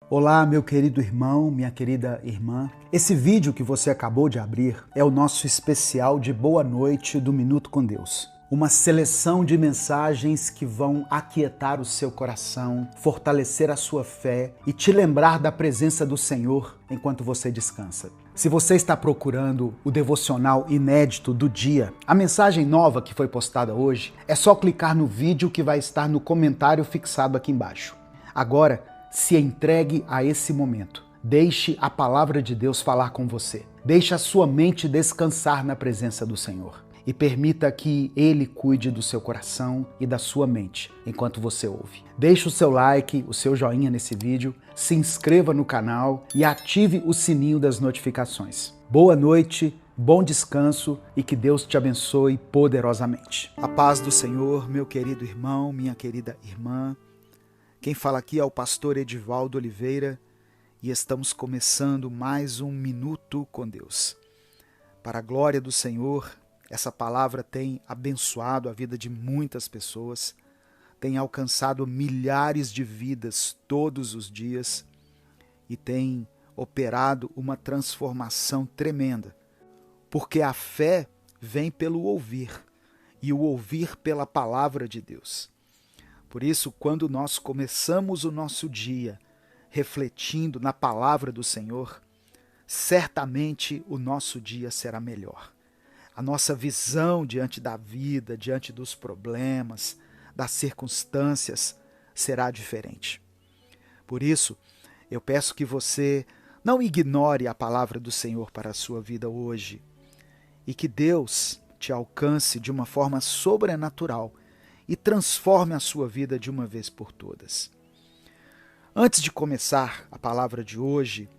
Olá, meu querido irmão, minha querida irmã. Esse vídeo que você acabou de abrir é o nosso especial de Boa Noite do Minuto com Deus. Uma seleção de mensagens que vão aquietar o seu coração, fortalecer a sua fé e te lembrar da presença do Senhor enquanto você descansa. Se você está procurando o devocional inédito do dia, a mensagem nova que foi postada hoje, é só clicar no vídeo que vai estar no comentário fixado aqui embaixo. Agora, se entregue a esse momento. Deixe a palavra de Deus falar com você. Deixe a sua mente descansar na presença do Senhor. E permita que Ele cuide do seu coração e da sua mente enquanto você ouve. Deixe o seu like, o seu joinha nesse vídeo, se inscreva no canal e ative o sininho das notificações. Boa noite, bom descanso e que Deus te abençoe poderosamente. A paz do Senhor, meu querido irmão, minha querida irmã. Quem fala aqui é o pastor Edivaldo Oliveira e estamos começando mais um Minuto com Deus. Para a glória do Senhor, essa palavra tem abençoado a vida de muitas pessoas, tem alcançado milhares de vidas todos os dias e tem operado uma transformação tremenda, porque a fé vem pelo ouvir e o ouvir pela palavra de Deus. Por isso, quando nós começamos o nosso dia refletindo na palavra do Senhor, certamente o nosso dia será melhor. A nossa visão diante da vida, diante dos problemas, das circunstâncias, será diferente. Por isso, eu peço que você não ignore a palavra do Senhor para a sua vida hoje e que Deus te alcance de uma forma sobrenatural e transforme a sua vida de uma vez por todas. Antes de começar a palavra de hoje,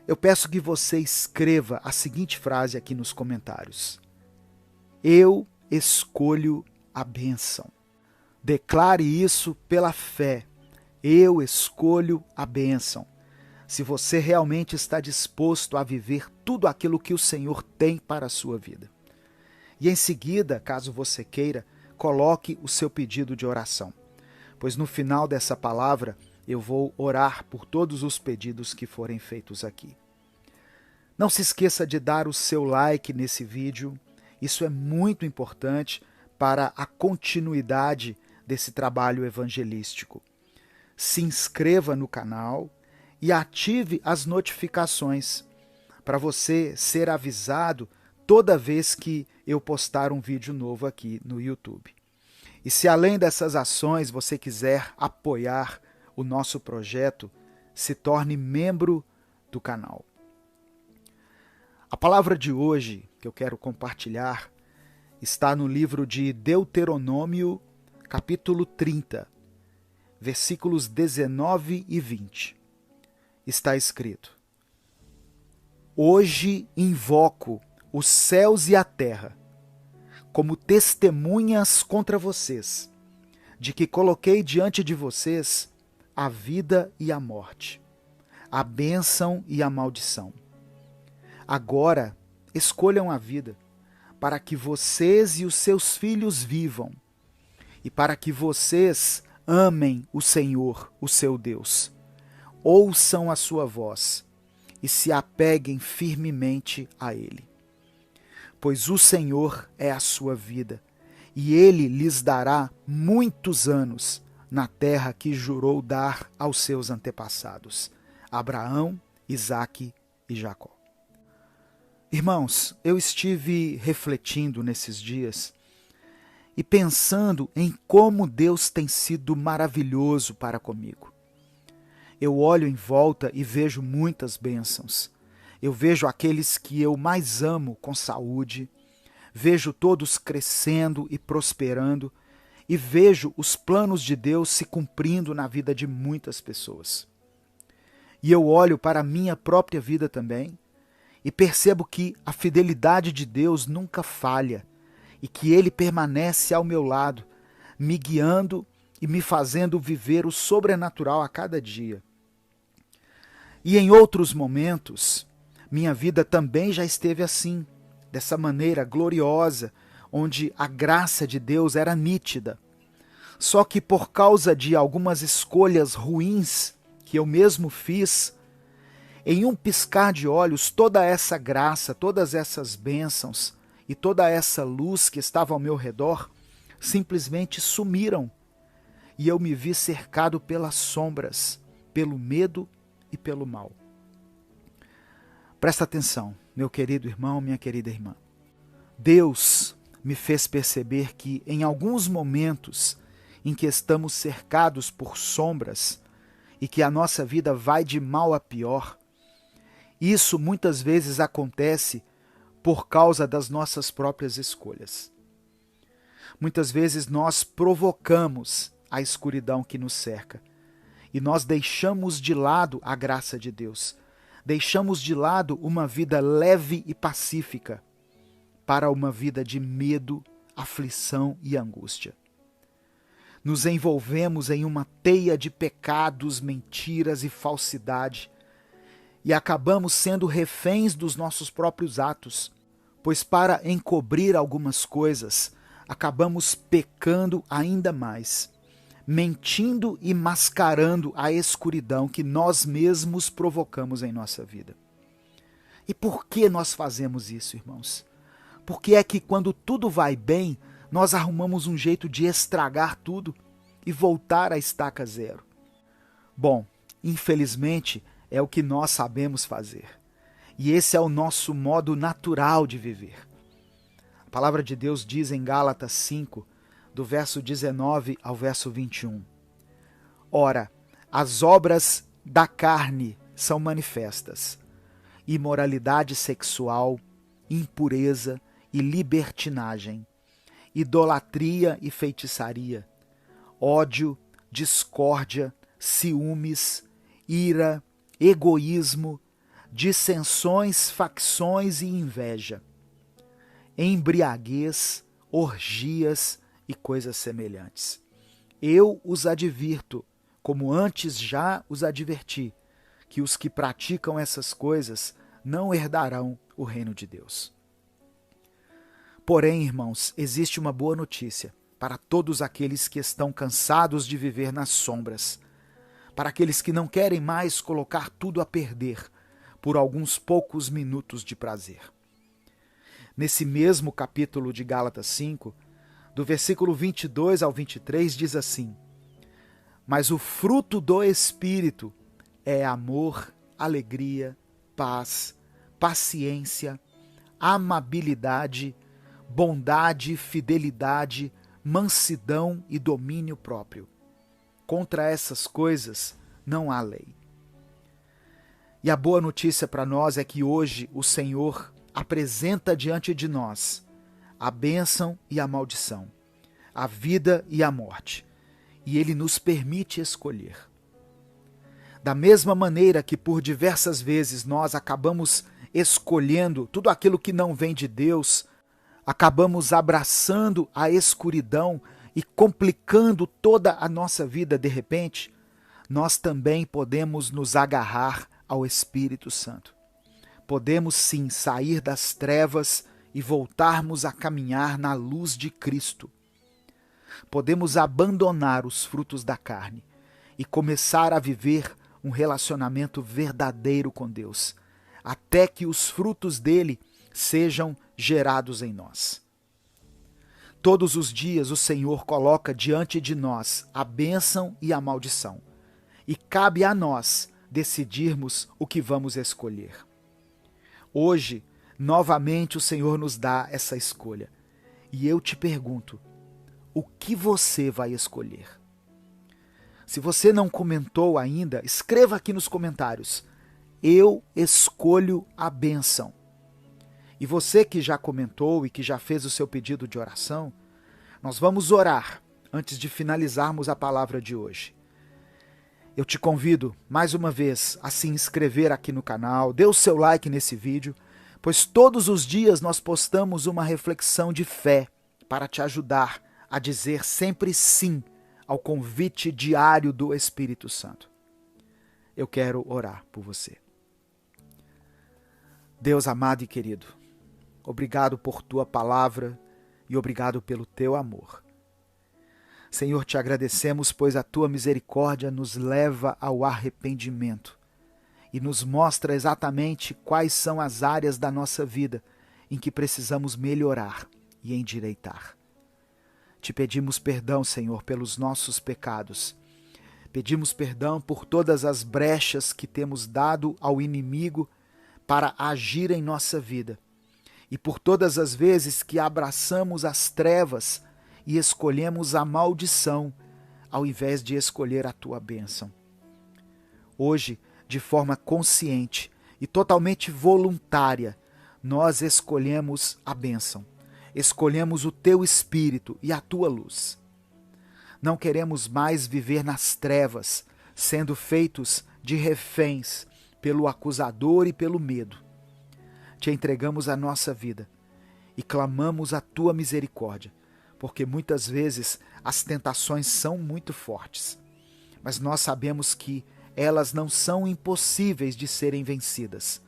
eu peço que você escreva a seguinte frase aqui nos comentários: eu escolho a bênção. Declare isso pela fé. Eu escolho a bênção. Se você realmente está disposto a viver tudo aquilo que o Senhor tem para a sua vida. E em seguida, caso você queira, coloque o seu pedido de oração, pois no final dessa palavra eu vou orar por todos os pedidos que forem feitos aqui. Não se esqueça de dar o seu like nesse vídeo, isso é muito importante para a continuidade desse trabalho evangelístico. Se inscreva no canal e ative as notificações para você ser avisado toda vez que eu postar um vídeo novo aqui no YouTube. E se além dessas ações você quiser apoiar o nosso projeto, se torne membro do canal. A palavra de hoje que eu quero compartilhar está no livro de Deuteronômio, capítulo 30, versículos 19 e 20. Está escrito: Hoje invoco os céus e a terra, como testemunhas contra vocês, de que coloquei diante de vocês a vida e a morte, a bênção e a maldição. Agora, escolham a vida, para que vocês e os seus filhos vivam, e para que vocês amem o Senhor, o seu Deus. Ouçam a sua voz e se apeguem firmemente a Ele. Pois o Senhor é a sua vida, e Ele lhes dará muitos anos na terra que jurou dar aos seus antepassados, Abraão, Isaque e Jacó. Irmãos, eu estive refletindo nesses dias e pensando em como Deus tem sido maravilhoso para comigo. Eu olho em volta e vejo muitas bênçãos. Eu vejo aqueles que eu mais amo com saúde, vejo todos crescendo e prosperando, e vejo os planos de Deus se cumprindo na vida de muitas pessoas. E eu olho para a minha própria vida também, e percebo que a fidelidade de Deus nunca falha, e que Ele permanece ao meu lado, me guiando e me fazendo viver o sobrenatural a cada dia. E em outros momentos, minha vida também já esteve assim, dessa maneira gloriosa, onde a graça de Deus era nítida. Só que por causa de algumas escolhas ruins que eu mesmo fiz, em um piscar de olhos, toda essa graça, todas essas bênçãos e toda essa luz que estava ao meu redor simplesmente sumiram. E eu me vi cercado pelas sombras, pelo medo e pelo mal. Presta atenção, meu querido irmão, minha querida irmã. Deus me fez perceber que em alguns momentos em que estamos cercados por sombras e que a nossa vida vai de mal a pior, isso muitas vezes acontece por causa das nossas próprias escolhas. Muitas vezes nós provocamos a escuridão que nos cerca e nós deixamos de lado a graça de Deus. Deixamos de lado uma vida leve e pacífica para uma vida de medo, aflição e angústia. Nos envolvemos em uma teia de pecados, mentiras e falsidade e acabamos sendo reféns dos nossos próprios atos, pois para encobrir algumas coisas, acabamos pecando ainda mais, mentindo e mascarando a escuridão que nós mesmos provocamos em nossa vida. E por que nós fazemos isso, irmãos? Porque é que quando tudo vai bem, nós arrumamos um jeito de estragar tudo e voltar à estaca zero. Bom, infelizmente é o que nós sabemos fazer. E esse é o nosso modo natural de viver. A palavra de Deus diz em Gálatas 5, do verso 19 ao verso 21. Ora, as obras da carne são manifestas: imoralidade sexual, impureza e libertinagem, idolatria e feitiçaria, ódio, discórdia, ciúmes, ira, egoísmo, dissensões, facções e inveja, embriaguez, orgias e coisas semelhantes. Eu os advirto, como antes já os adverti, que os que praticam essas coisas não herdarão o reino de Deus. Porém, irmãos, existe uma boa notícia para todos aqueles que estão cansados de viver nas sombras, para aqueles que não querem mais colocar tudo a perder por alguns poucos minutos de prazer. Nesse mesmo capítulo de Gálatas 5, do versículo 22 ao 23, diz assim: Mas o fruto do Espírito é amor, alegria, paz, paciência, amabilidade, bondade, fidelidade, mansidão e domínio próprio. Contra essas coisas não há lei. E a boa notícia para nós é que hoje o Senhor apresenta diante de nós a bênção e a maldição, a vida e a morte, e Ele nos permite escolher. Da mesma maneira que por diversas vezes nós acabamos escolhendo tudo aquilo que não vem de Deus, acabamos abraçando a escuridão e complicando toda a nossa vida de repente, nós também podemos nos agarrar ao Espírito Santo. Podemos sim sair das trevas e voltarmos a caminhar na luz de Cristo. Podemos abandonar os frutos da carne e começar a viver um relacionamento verdadeiro com Deus, até que os frutos dele sejam gerados em nós. Todos os dias o Senhor coloca diante de nós a bênção e a maldição, e cabe a nós decidirmos o que vamos escolher. Hoje, novamente o Senhor nos dá essa escolha, e eu te pergunto, o que você vai escolher? Se você não comentou ainda, escreva aqui nos comentários: eu escolho a bênção. E você que já comentou e que já fez o seu pedido de oração, nós vamos orar antes de finalizarmos a palavra de hoje. Eu te convido, mais uma vez, a se inscrever aqui no canal, dê o seu like nesse vídeo, pois todos os dias nós postamos uma reflexão de fé para te ajudar a dizer sempre sim ao convite diário do Espírito Santo. Eu quero orar por você. Deus amado e querido, obrigado por tua palavra e obrigado pelo teu amor. Senhor, te agradecemos, pois a tua misericórdia nos leva ao arrependimento e nos mostra exatamente quais são as áreas da nossa vida em que precisamos melhorar e endireitar. Te pedimos perdão, Senhor, pelos nossos pecados. Pedimos perdão por todas as brechas que temos dado ao inimigo para agir em nossa vida e por todas as vezes que abraçamos as trevas e escolhemos a maldição ao invés de escolher a tua bênção. Hoje, de forma consciente e totalmente voluntária, nós escolhemos a bênção, escolhemos o teu Espírito e a tua luz. Não queremos mais viver nas trevas, sendo feitos de reféns pelo acusador e pelo medo. Te entregamos a nossa vida e clamamos a tua misericórdia, porque muitas vezes as tentações são muito fortes, mas nós sabemos que elas não são impossíveis de serem vencidas,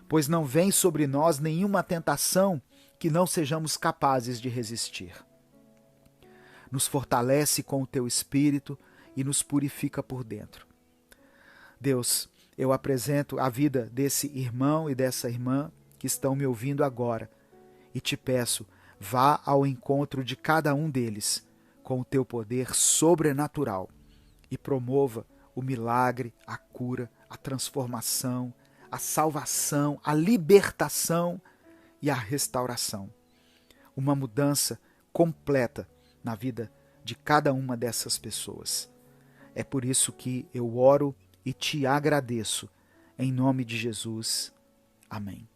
pois não vem sobre nós nenhuma tentação que não sejamos capazes de resistir. Nos fortalece com o teu Espírito e nos purifica por dentro. Deus, eu apresento a vida desse irmão e dessa irmã que estão me ouvindo agora e te peço, vá ao encontro de cada um deles com o teu poder sobrenatural e promova o milagre, a cura, a transformação, a salvação, a libertação e a restauração. Uma mudança completa na vida de cada uma dessas pessoas. É por isso que eu oro e te agradeço. Em nome de Jesus. Amém.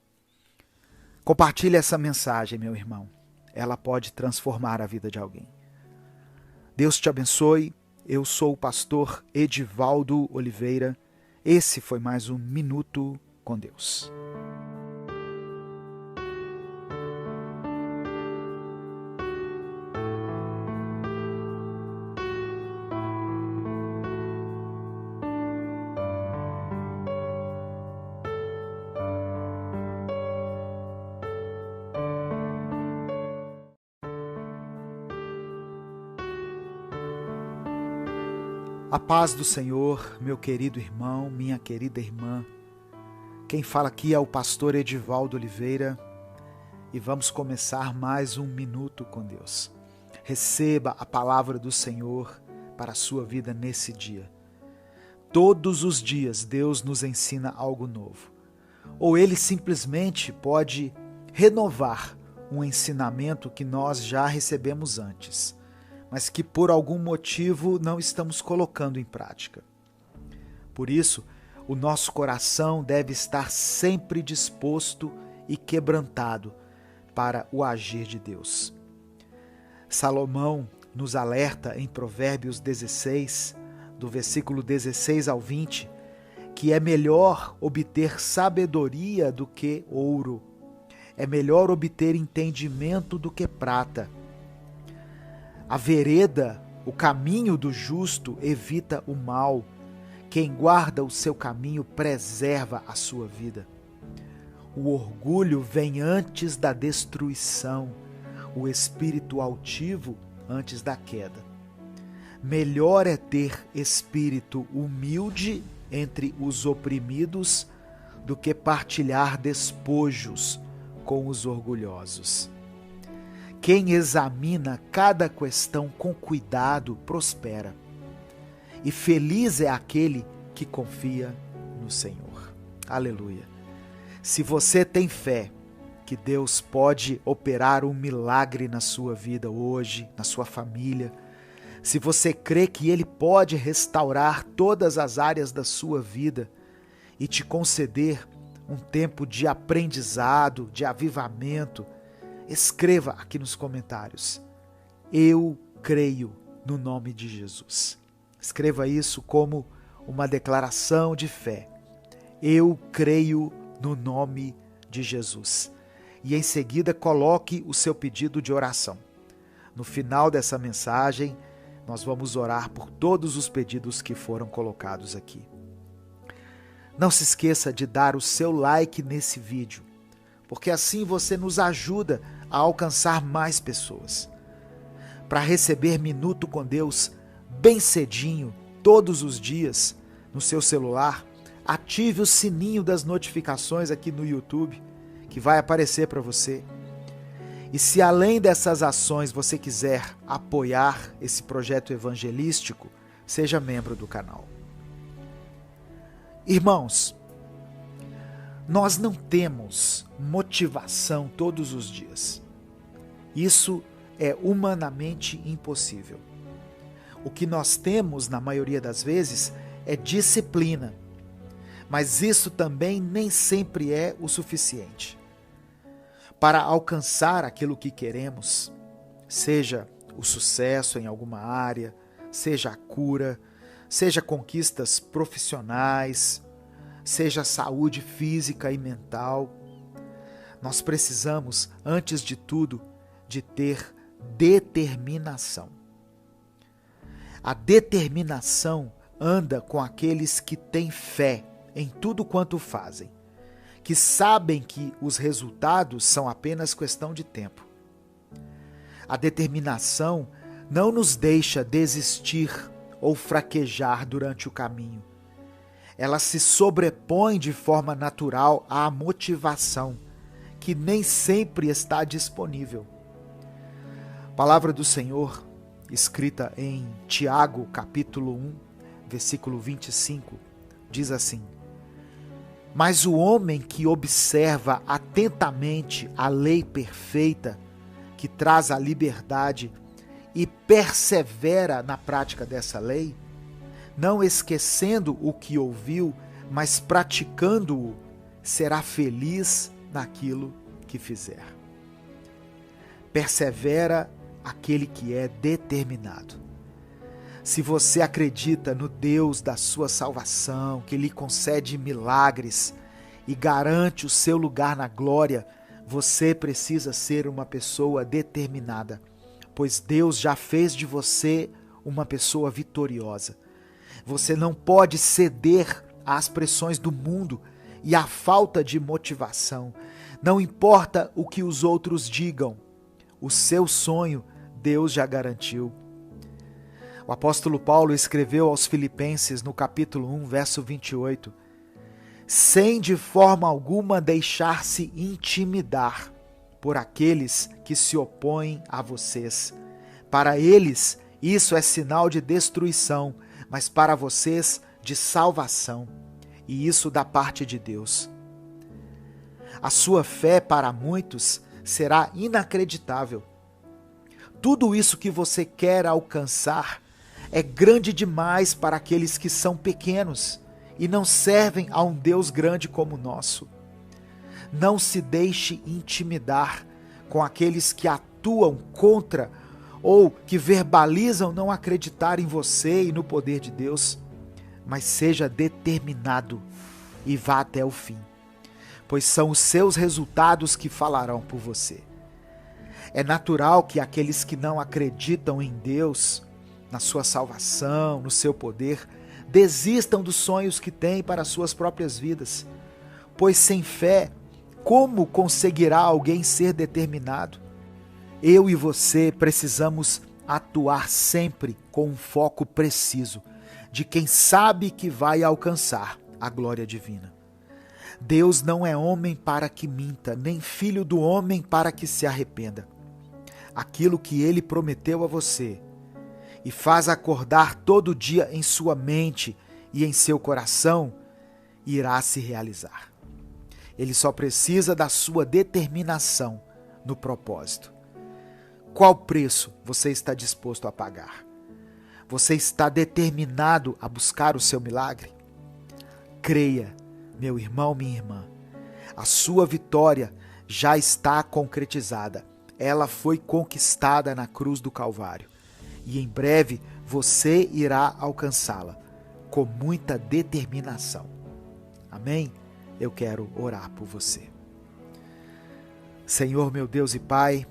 Compartilhe essa mensagem, meu irmão. Ela pode transformar a vida de alguém. Deus te abençoe. Eu sou o pastor Edivaldo Oliveira. Esse foi mais um Minuto com Deus. A paz do Senhor, meu querido irmão, minha querida irmã. Quem fala aqui é o pastor Edivaldo Oliveira e vamos começar mais um Minuto com Deus. Receba a palavra do Senhor para a sua vida nesse dia. Todos os dias Deus nos ensina algo novo. Ou Ele simplesmente pode renovar um ensinamento que nós já recebemos antes, mas que por algum motivo não estamos colocando em prática. Por isso, o nosso coração deve estar sempre disposto e quebrantado para o agir de Deus. Salomão nos alerta em Provérbios 16, do versículo 16 ao 20, que é melhor obter sabedoria do que ouro, é melhor obter entendimento do que prata. A vereda, o caminho do justo, evita o mal. Quem guarda o seu caminho preserva a sua vida. O orgulho vem antes da destruição, o espírito altivo antes da queda. Melhor é ter espírito humilde entre os oprimidos do que partilhar despojos com os orgulhosos. Quem examina cada questão com cuidado prospera, e feliz é aquele que confia no Senhor. Aleluia! Se você tem fé que Deus pode operar um milagre na sua vida hoje, na sua família, se você crê que Ele pode restaurar todas as áreas da sua vida e te conceder um tempo de aprendizado, de avivamento, escreva aqui nos comentários: eu creio no nome de Jesus. Escreva isso como uma declaração de fé. Eu creio no nome de Jesus. E em seguida coloque o seu pedido de oração. No final dessa mensagem, nós vamos orar por todos os pedidos que foram colocados aqui. Não se esqueça de dar o seu like nesse vídeo, porque assim você nos ajuda a alcançar mais pessoas. para receber Minuto com Deus bem cedinho, todos os dias, no seu celular, ative o sininho das notificações aqui no YouTube, que vai aparecer para você. E se além dessas ações você quiser apoiar esse projeto evangelístico, seja membro do canal. Irmãos, nós não temos motivação todos os dias. Isso é humanamente impossível. O que nós temos, na maioria das vezes, é disciplina. Mas isso também nem sempre é o suficiente. Para alcançar aquilo que queremos, seja o sucesso em alguma área, seja a cura, seja conquistas profissionais, seja saúde física e mental, nós precisamos, antes de tudo, de ter determinação. A determinação anda com aqueles que têm fé em tudo quanto fazem, que sabem que os resultados são apenas questão de tempo. A determinação não nos deixa desistir ou fraquejar durante o caminho. Ela se sobrepõe de forma natural à motivação, que nem sempre está disponível. A palavra do Senhor, escrita em Tiago, capítulo 1, versículo 25, diz assim: Mas o homem que observa atentamente a lei perfeita, que traz a liberdade, e persevera na prática dessa lei, não esquecendo o que ouviu, mas praticando-o, será feliz naquilo que fizer. Persevera aquele que é determinado. Se você acredita no Deus da sua salvação, que lhe concede milagres e garante o seu lugar na glória, você precisa ser uma pessoa determinada, pois Deus já fez de você uma pessoa vitoriosa. Você não pode ceder às pressões do mundo e à falta de motivação. Não importa o que os outros digam, o seu sonho Deus já garantiu. O apóstolo Paulo escreveu aos Filipenses no capítulo 1, verso 28, sem de forma alguma deixar-se intimidar por aqueles que se opõem a vocês. Para eles, isso é sinal de destruição, mas para vocês, de salvação. E isso da parte de Deus. A sua fé, para muitos, será inacreditável. Tudo isso que você quer alcançar é grande demais para aqueles que são pequenos e não servem a um Deus grande como o nosso. Não se deixe intimidar com aqueles que atuam contra ou que verbalizam não acreditar em você e no poder de Deus, mas seja determinado e vá até o fim, pois são os seus resultados que falarão por você. É natural que aqueles que não acreditam em Deus, na sua salvação, no seu poder, desistam dos sonhos que têm para suas próprias vidas, pois sem fé, como conseguirá alguém ser determinado? Eu e você precisamos atuar sempre com um foco preciso de quem sabe que vai alcançar a glória divina. Deus não é homem para que minta, nem filho do homem para que se arrependa. Aquilo que ele prometeu a você e faz acordar todo dia em sua mente e em seu coração, irá se realizar. Ele só precisa da sua determinação no propósito. Qual preço você está disposto a pagar? Você está determinado a buscar o seu milagre? Creia, meu irmão, minha irmã, a sua vitória já está concretizada. Ela foi conquistada na cruz do Calvário. E em breve você irá alcançá-la com muita determinação. Amém? Eu quero orar por você. Senhor, meu Deus e Pai,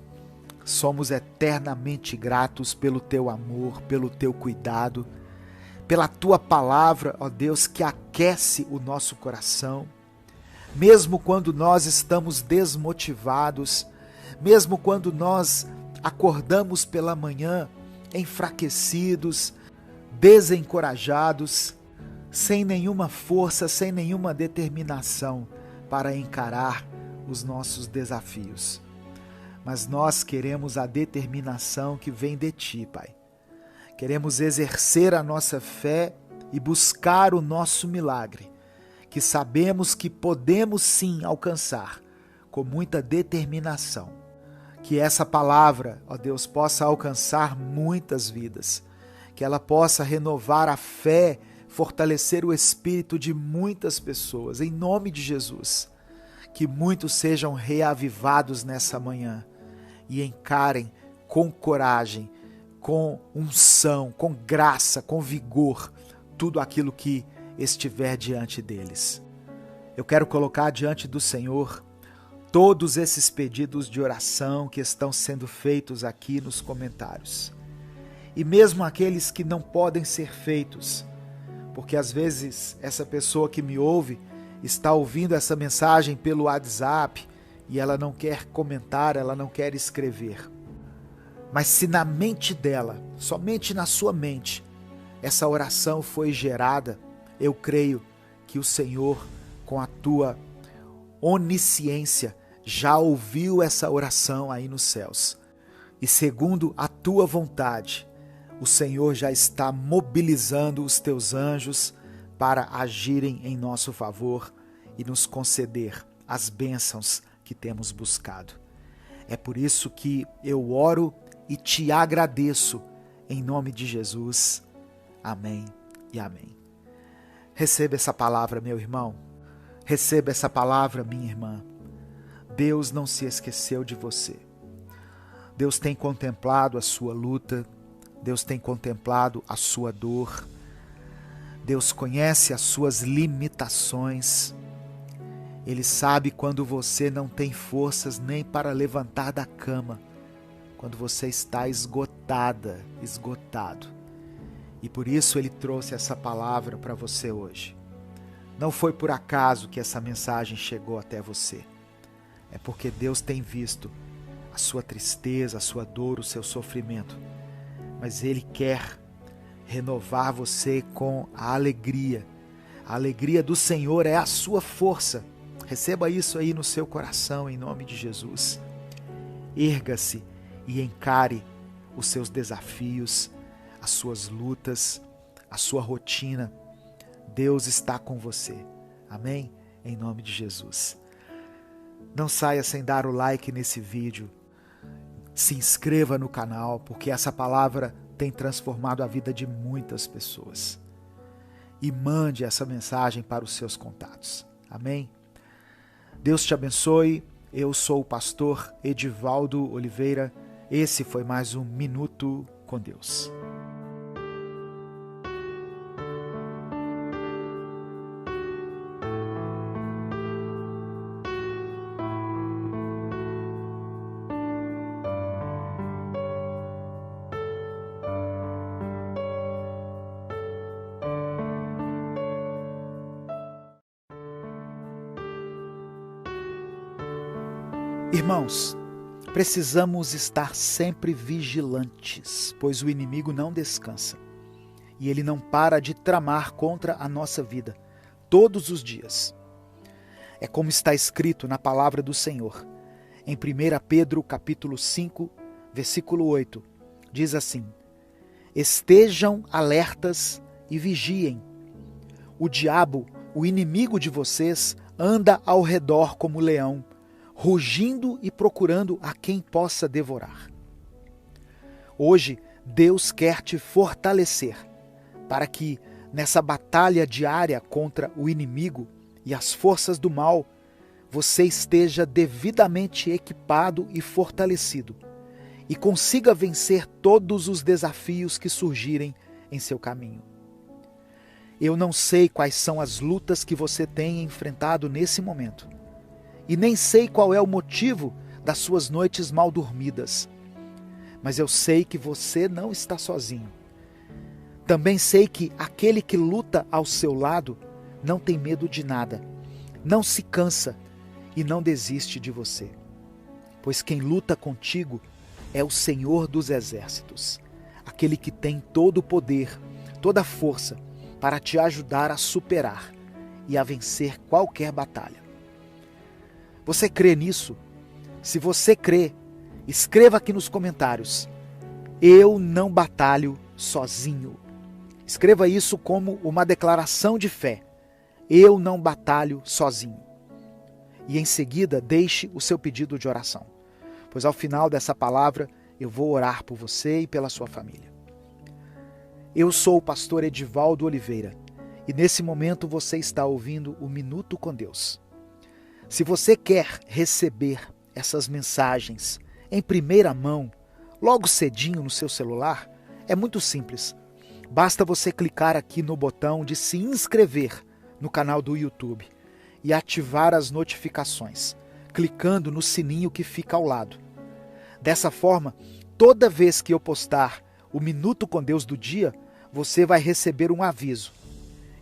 somos eternamente gratos pelo Teu amor, pelo Teu cuidado, pela Tua palavra, ó Deus, que aquece o nosso coração, mesmo quando nós estamos desmotivados, mesmo quando nós acordamos pela manhã enfraquecidos, desencorajados, sem nenhuma força, sem nenhuma determinação para encarar os nossos desafios. Mas nós queremos a determinação que vem de Ti, Pai. Queremos exercer a nossa fé e buscar o nosso milagre, que sabemos que podemos sim alcançar com muita determinação. Que essa palavra, ó Deus, possa alcançar muitas vidas, que ela possa renovar a fé, fortalecer o espírito de muitas pessoas, em nome de Jesus. Que muitos sejam reavivados nessa manhã e encarem com coragem, com unção, com graça, com vigor, tudo aquilo que estiver diante deles. Eu quero colocar diante do Senhor todos esses pedidos de oração que estão sendo feitos aqui nos comentários. E mesmo aqueles que não podem ser feitos, porque às vezes essa pessoa que me ouve está ouvindo essa mensagem pelo WhatsApp e ela não quer comentar, ela não quer escrever. Mas se na mente dela, somente na sua mente, essa oração foi gerada, eu creio que o Senhor, com a tua onisciência, já ouviu essa oração aí nos céus. E segundo a tua vontade, o Senhor já está mobilizando os teus anjos para agirem em nosso favor e nos conceder as bênçãos que temos buscado. É por isso que eu oro e te agradeço em nome de Jesus. Amém e amém. Receba essa palavra, meu irmão. Receba essa palavra, minha irmã. Deus não se esqueceu de você. Deus tem contemplado a sua luta. Deus tem contemplado a sua dor. Deus conhece as suas limitações. Ele sabe quando você não tem forças nem para levantar da cama, quando você está esgotada, esgotado. E por isso Ele trouxe essa palavra para você hoje. Não foi por acaso que essa mensagem chegou até você. É porque Deus tem visto a sua tristeza, a sua dor, o seu sofrimento. Mas Ele quer renovar você com a alegria. A alegria do Senhor é a sua força. Receba isso aí no seu coração, em nome de Jesus. Erga-se e encare os seus desafios, as suas lutas, a sua rotina. Deus está com você. Amém? Em nome de Jesus. Não saia sem dar o like nesse vídeo. Se inscreva no canal, porque essa palavra tem transformado a vida de muitas pessoas. E mande essa mensagem para os seus contatos. Amém? Deus te abençoe. Eu sou o pastor Edivaldo Oliveira. Esse foi mais um Minuto com Deus. Irmãos, precisamos estar sempre vigilantes, pois o inimigo não descansa e ele não para de tramar contra a nossa vida todos os dias. É como está escrito na palavra do Senhor, em 1 Pedro capítulo 5, versículo 8, diz assim: estejam alertas e vigiem. O diabo, o inimigo de vocês, anda ao redor como leão, rugindo e procurando a quem possa devorar. Hoje, Deus quer te fortalecer para que, nessa batalha diária contra o inimigo e as forças do mal, você esteja devidamente equipado e fortalecido e consiga vencer todos os desafios que surgirem em seu caminho. Eu não sei quais são as lutas que você tem enfrentado nesse momento. E nem sei qual é o motivo das suas noites mal dormidas. Mas eu sei que você não está sozinho. Também sei que aquele que luta ao seu lado não tem medo de nada, não se cansa e não desiste de você. Pois quem luta contigo é o Senhor dos Exércitos, aquele que tem todo o poder, toda a força para te ajudar a superar e a vencer qualquer batalha. Você crê nisso? Se você crê, escreva aqui nos comentários: eu não batalho sozinho. Escreva isso como uma declaração de fé. Eu não batalho sozinho. E em seguida, deixe o seu pedido de oração, pois ao final dessa palavra eu vou orar por você e pela sua família. Eu sou o pastor Edivaldo Oliveira e nesse momento você está ouvindo o Minuto com Deus. Se você quer receber essas mensagens em primeira mão, logo cedinho no seu celular, é muito simples. Basta você clicar aqui no botão de se inscrever no canal do YouTube e ativar as notificações, clicando no sininho que fica ao lado. Dessa forma, toda vez que eu postar o Minuto com Deus do dia, você vai receber um aviso.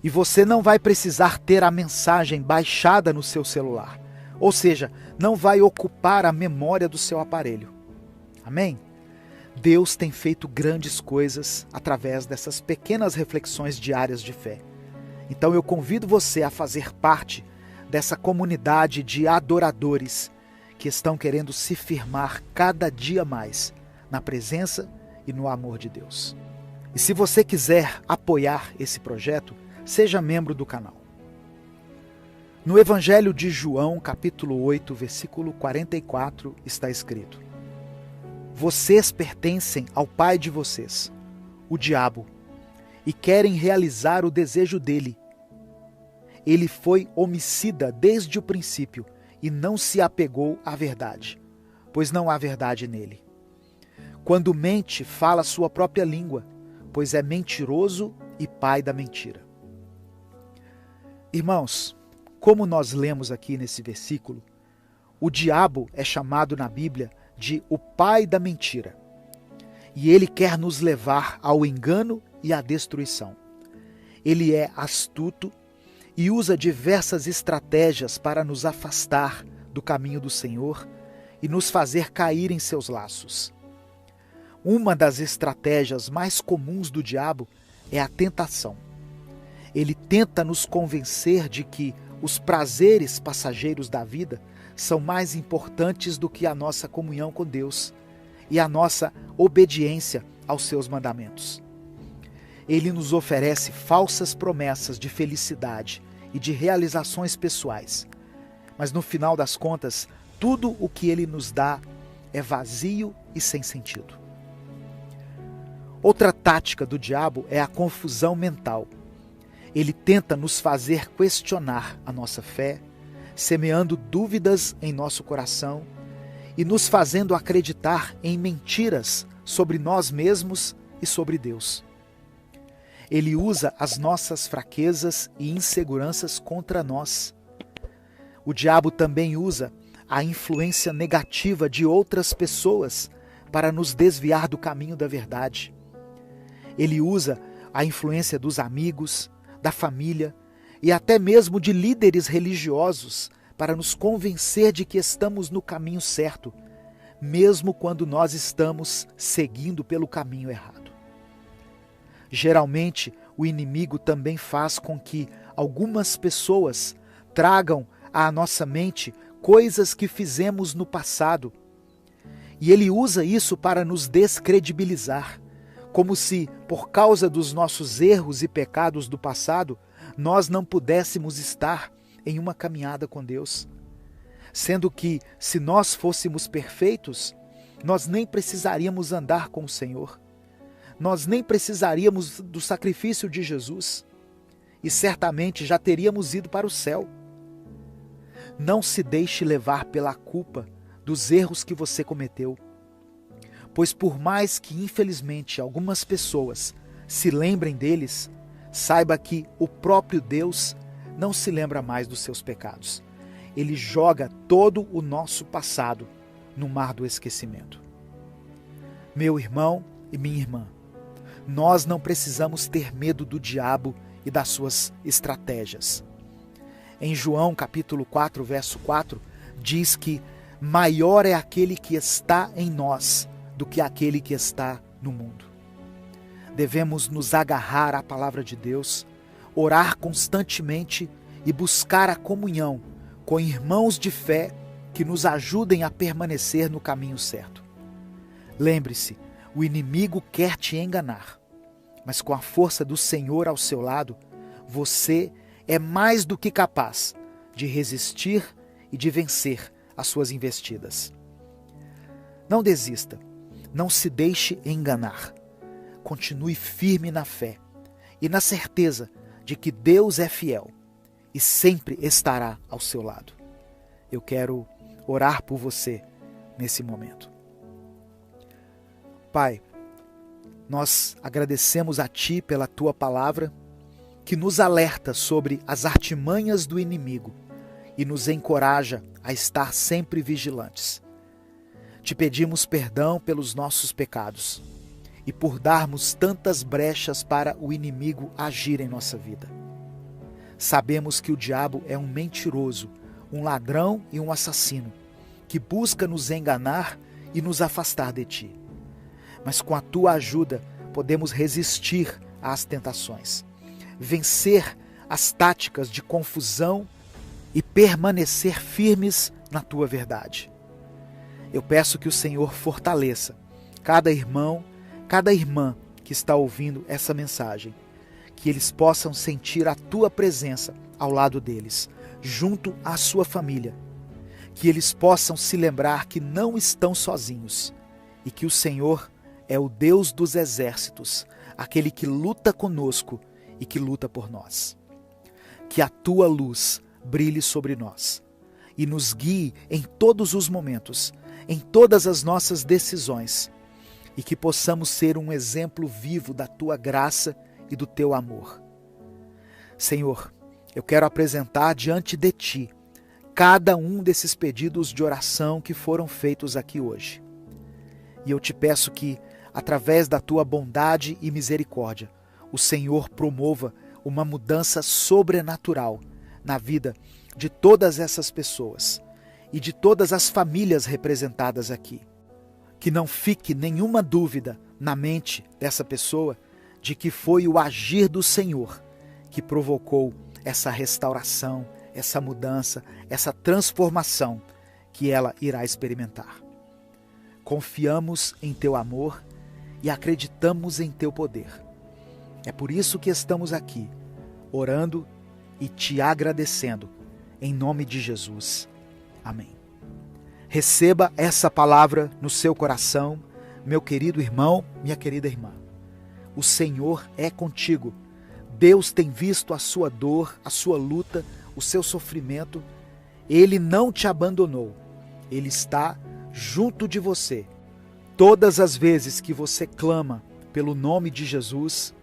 E você não vai precisar ter a mensagem baixada no seu celular. Ou seja, não vai ocupar a memória do seu aparelho. Amém? Deus tem feito grandes coisas através dessas pequenas reflexões diárias de fé. Então eu convido você a fazer parte dessa comunidade de adoradores que estão querendo se firmar cada dia mais na presença e no amor de Deus. E se você quiser apoiar esse projeto, seja membro do canal. No Evangelho de João, capítulo 8, versículo 44, está escrito: vocês pertencem ao pai de vocês, o diabo, e querem realizar o desejo dele. Ele foi homicida desde o princípio e não se apegou à verdade, pois não há verdade nele. Quando mente, fala sua própria língua, pois é mentiroso e pai da mentira. Irmãos, como nós lemos aqui nesse versículo, o diabo é chamado na Bíblia de o pai da mentira. E ele quer nos levar ao engano e à destruição. Ele é astuto e usa diversas estratégias para nos afastar do caminho do Senhor e nos fazer cair em seus laços. Uma das estratégias mais comuns do diabo é a tentação. Ele tenta nos convencer de que os prazeres passageiros da vida são mais importantes do que a nossa comunhão com Deus e a nossa obediência aos seus mandamentos. Ele nos oferece falsas promessas de felicidade e de realizações pessoais, mas no final das contas, tudo o que ele nos dá é vazio e sem sentido. Outra tática do diabo é a confusão mental. Ele tenta nos fazer questionar a nossa fé, semeando dúvidas em nosso coração e nos fazendo acreditar em mentiras sobre nós mesmos e sobre Deus. Ele usa as nossas fraquezas e inseguranças contra nós. O diabo também usa a influência negativa de outras pessoas para nos desviar do caminho da verdade. Ele usa a influência dos amigos, da família e até mesmo de líderes religiosos para nos convencer de que estamos no caminho certo, mesmo quando nós estamos seguindo pelo caminho errado. Geralmente, o inimigo também faz com que algumas pessoas tragam à nossa mente coisas que fizemos no passado, e ele usa isso para nos descredibilizar, como se, por causa dos nossos erros e pecados do passado, nós não pudéssemos estar em uma caminhada com Deus. Sendo que, se nós fôssemos perfeitos, nós nem precisaríamos andar com o Senhor. Nós nem precisaríamos do sacrifício de Jesus. E certamente já teríamos ido para o céu. Não se deixe levar pela culpa dos erros que você cometeu. Pois por mais que, infelizmente, algumas pessoas se lembrem deles, saiba que o próprio Deus não se lembra mais dos seus pecados. Ele joga todo o nosso passado no mar do esquecimento. Meu irmão e minha irmã, nós não precisamos ter medo do diabo e das suas estratégias. Em João capítulo 4, verso 4, diz que maior é aquele que está em nós do que aquele que está no mundo. devemos nos agarrar à palavra de Deus, orar constantemente e buscar a comunhão com irmãos de fé que nos ajudem a permanecer no caminho certo. Lembre-se, o inimigo quer te enganar, mas com a força do Senhor ao seu lado, você é mais do que capaz de resistir e de vencer as suas investidas. Não desista, não se deixe enganar. Continue firme na fé e na certeza de que Deus é fiel e sempre estará ao seu lado. Eu quero orar por você nesse momento. Pai, nós agradecemos a Ti pela Tua palavra, que nos alerta sobre as artimanhas do inimigo e nos encoraja a estar sempre vigilantes. Te pedimos perdão pelos nossos pecados e por darmos tantas brechas para o inimigo agir em nossa vida. Sabemos que o diabo é um mentiroso, um ladrão e um assassino, que busca nos enganar e nos afastar de Ti. Mas com a Tua ajuda podemos resistir às tentações, vencer as táticas de confusão e permanecer firmes na Tua verdade. Eu peço que o Senhor fortaleça cada irmão, cada irmã que está ouvindo essa mensagem, que eles possam sentir a Tua presença ao lado deles, junto à sua família, que eles possam se lembrar que não estão sozinhos e que o Senhor é o Deus dos exércitos, aquele que luta conosco e que luta por nós. Que a Tua luz brilhe sobre nós e nos guie em todos os momentos, em todas as nossas decisões, e que possamos ser um exemplo vivo da Tua graça e do Teu amor. Senhor, eu quero apresentar diante de Ti cada um desses pedidos de oração que foram feitos aqui hoje. E eu te peço que, através da Tua bondade e misericórdia, o Senhor promova uma mudança sobrenatural na vida de todas essas pessoas e de todas as famílias representadas aqui. Que não fique nenhuma dúvida na mente dessa pessoa de que foi o agir do Senhor que provocou essa restauração, essa mudança, essa transformação que ela irá experimentar. Confiamos em Teu amor e acreditamos em Teu poder. É por isso que estamos aqui, orando e Te agradecendo, em nome de Jesus. Amém. Receba essa palavra no seu coração, meu querido irmão, minha querida irmã. O Senhor é contigo. Deus tem visto a sua dor, a sua luta, o seu sofrimento. Ele não te abandonou. Ele está junto de você. Todas as vezes que você clama pelo nome de Jesus,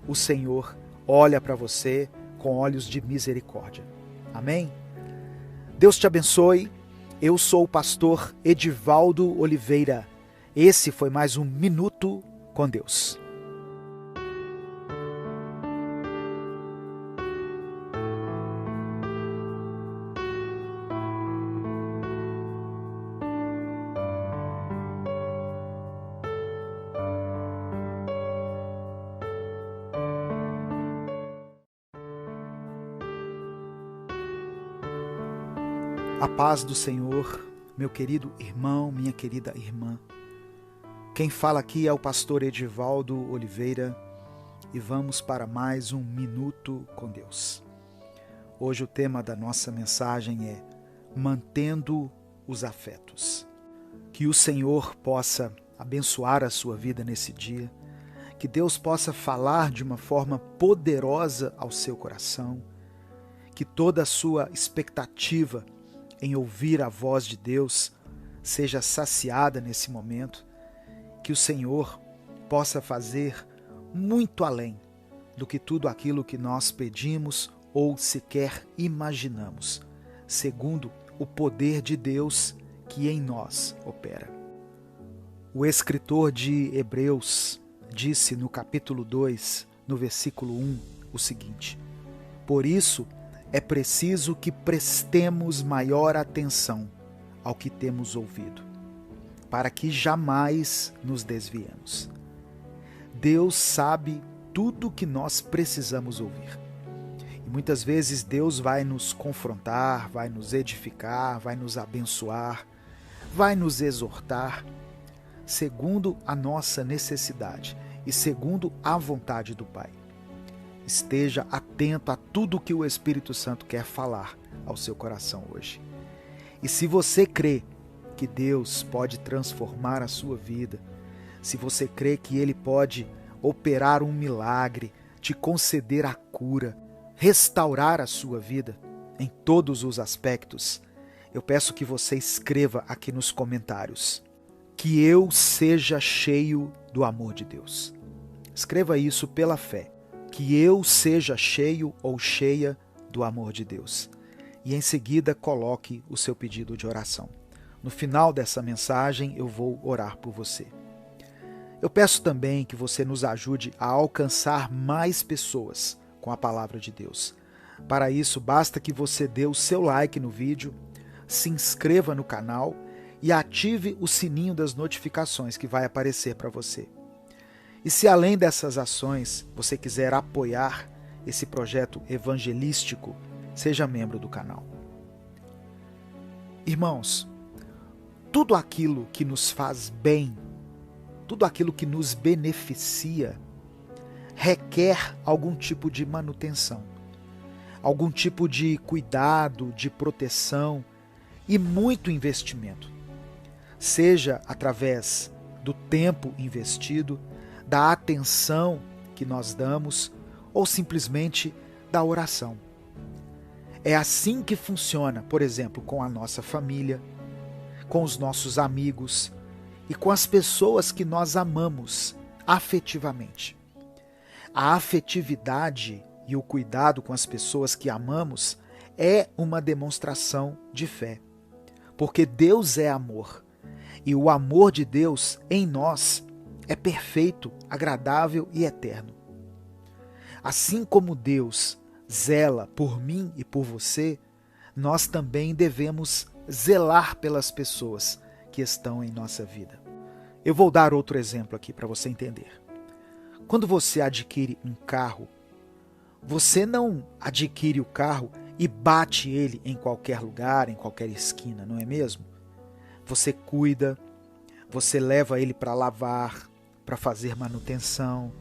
o Senhor olha para você com olhos de misericórdia. Amém? Deus te abençoe. Eu sou o pastor Edivaldo Oliveira. Esse foi mais um Minuto com Deus. A paz do Senhor, meu querido irmão, minha querida irmã. Quem fala aqui é o pastor Edivaldo Oliveira e vamos para mais um Minuto com Deus. Hoje o tema da nossa mensagem é Mantendo os Afetos. Que o Senhor possa abençoar a sua vida nesse dia, que Deus possa falar de uma forma poderosa ao seu coração, que toda a sua expectativa em ouvir a voz de Deus seja saciada nesse momento, que o Senhor possa fazer muito além do que tudo aquilo que nós pedimos ou sequer imaginamos, segundo o poder de Deus que em nós opera. O escritor de Hebreus disse no capítulo 2, no versículo 1, o seguinte: por isso, é preciso que prestemos maior atenção ao que temos ouvido, para que jamais nos desviemos. Deus sabe tudo o que nós precisamos ouvir. E muitas vezes Deus vai nos confrontar, vai nos edificar, vai nos abençoar, vai nos exortar, segundo a nossa necessidade e segundo a vontade do Pai. Esteja atento a tudo o que o Espírito Santo quer falar ao seu coração hoje. E se você crê que Deus pode transformar a sua vida, se você crê que Ele pode operar um milagre, te conceder a cura, restaurar a sua vida em todos os aspectos, eu peço que você escreva aqui nos comentários: que eu seja cheio do amor de Deus. Escreva isso pela fé. Que eu seja cheio ou cheia do amor de Deus. E em seguida coloque o seu pedido de oração. No final dessa mensagem eu vou orar por você. Eu peço também que você nos ajude a alcançar mais pessoas com a palavra de Deus. Para isso, basta que você dê o seu like no vídeo, se inscreva no canal e ative o sininho das notificações que vai aparecer para você. E se além dessas ações você quiser apoiar esse projeto evangelístico, seja membro do canal. Irmãos, tudo aquilo que nos faz bem, tudo aquilo que nos beneficia, requer algum tipo de manutenção, algum tipo de cuidado, de proteção e muito investimento. Seja através do tempo investido, da atenção que nós damos ou simplesmente da oração. É assim que funciona, por exemplo, com a nossa família, com os nossos amigos e com as pessoas que nós amamos afetivamente. A afetividade e o cuidado com as pessoas que amamos é uma demonstração de fé, porque Deus é amor e o amor de Deus em nós é perfeito, agradável e eterno. Assim como Deus zela por mim e por você, nós também devemos zelar pelas pessoas que estão em nossa vida. Eu vou dar outro exemplo aqui para você entender. Quando você adquire um carro, você não adquire o carro e bate ele em qualquer lugar, em qualquer esquina, não é mesmo? Você cuida, você leva ele para lavar, para fazer manutenção,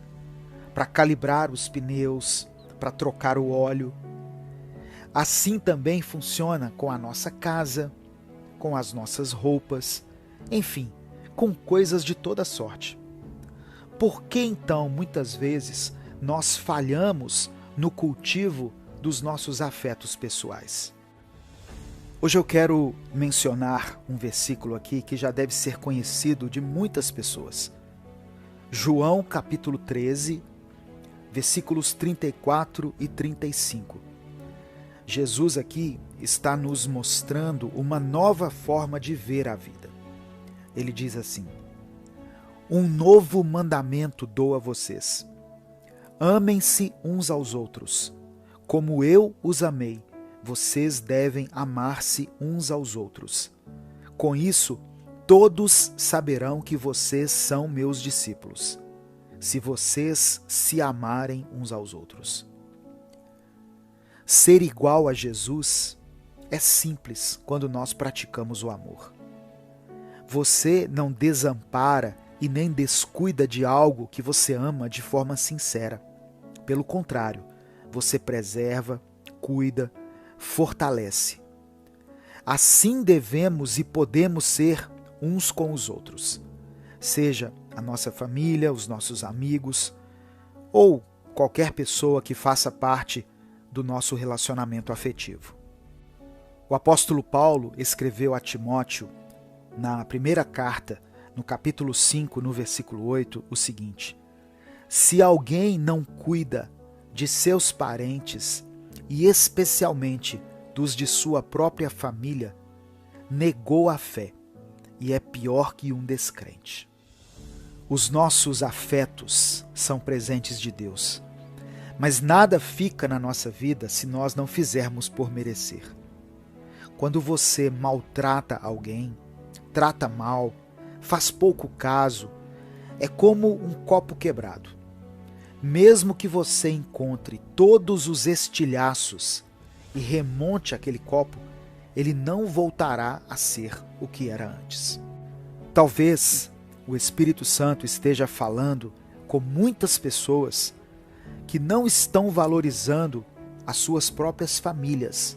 para calibrar os pneus, para trocar o óleo. Assim também funciona com a nossa casa, com as nossas roupas, enfim, com coisas de toda sorte. Por que então, muitas vezes, nós falhamos no cultivo dos nossos afetos pessoais? Hoje eu quero mencionar um versículo aqui que já deve ser conhecido de muitas pessoas. João capítulo 13, versículos 34 e 35. Jesus aqui está nos mostrando uma nova forma de ver a vida. Ele diz assim: um novo mandamento dou a vocês. Amem-se uns aos outros. Como eu os amei, vocês devem amar-se uns aos outros. Com isso, todos saberão que vocês são meus discípulos, se vocês se amarem uns aos outros. Ser igual a Jesus é simples quando nós praticamos o amor. Você não desampara e nem descuida de algo que você ama de forma sincera. Pelo contrário, você preserva, cuida, fortalece. Assim devemos e podemos ser uns com os outros, seja a nossa família, os nossos amigos ou qualquer pessoa que faça parte do nosso relacionamento afetivo. O apóstolo Paulo escreveu a Timóteo, na primeira carta, no capítulo 5, no versículo 8, o seguinte: se alguém não cuida de seus parentes e especialmente dos de sua própria família, negou a fé e é pior que um descrente. Os nossos afetos são presentes de Deus, mas nada fica na nossa vida se nós não fizermos por merecer. Quando você maltrata alguém, trata mal, faz pouco caso, é como um copo quebrado. Mesmo que você encontre todos os estilhaços e remonte aquele copo, ele não voltará a ser o que era antes. Talvez o Espírito Santo esteja falando com muitas pessoas que não estão valorizando as suas próprias famílias,